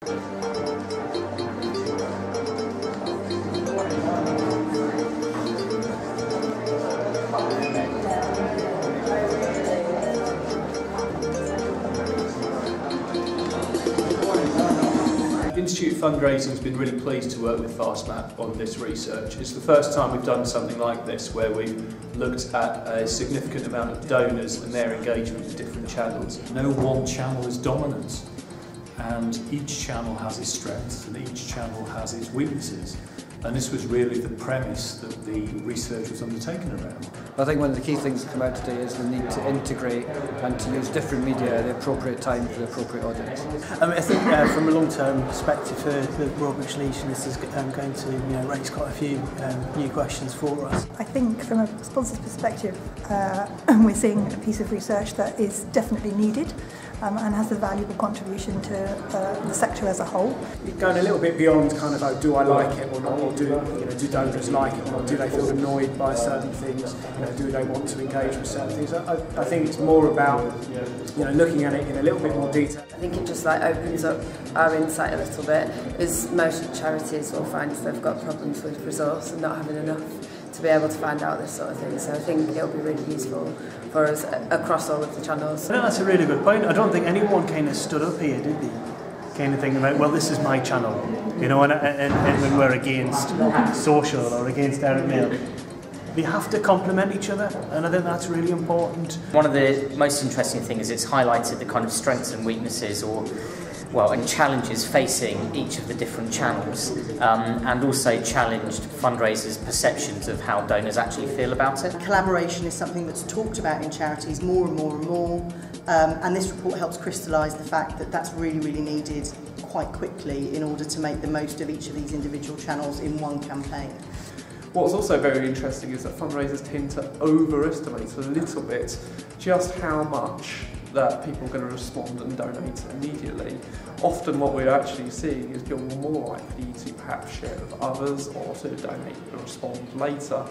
The Institute of Fundraising has been really pleased to work with FastMap on this research. It's the first time we've done something like this where we've looked at a significant amount of donors and their engagement with different channels. No one channel is dominant, and each channel has its strengths and each channel has its weaknesses. And this was really the premise that the research was undertaken around. I think one of the key things that come out today is the need to integrate and to use different media at the appropriate time for the appropriate audience. I think from a long-term perspective for the Royal British Legion, this is going to raise quite a few new questions for us. I think from a sponsor's perspective, we're seeing a piece of research that is definitely needed and has a valuable contribution to the sector as a whole. Going a little bit beyond kind of, oh, do I like it or not, or do donors like it or not, do they feel annoyed by certain things, do they want to engage with certain things. I think it's more about looking at it in a little bit more detail. I think it just opens up our insight a little bit, because most charities will find if they've got problems with resource and not having enough to be able to find out this sort of thing. So I think it'll be really useful for us across all of the channels. I think that's a really good point. I don't think anyone kind of stood up here, did they? Kind of thinking about, well, this is my channel, and when we're against social or against direct mail. They have to complement each other, and I think that's really important. One of the most interesting things is it's highlighted the kind of strengths and weaknesses and challenges facing each of the different channels, and also challenged fundraisers' perceptions of how donors actually feel about it. Collaboration is something that's talked about in charities more and more and more, and this report helps crystallise the fact that that's really, really needed quite quickly in order to make the most of each of these individual channels in one campaign. What's also very interesting is that fundraisers tend to overestimate a little bit just how much that people are going to respond and donate immediately. Often what we're actually seeing is people are more likely to perhaps share with others or to donate and respond later.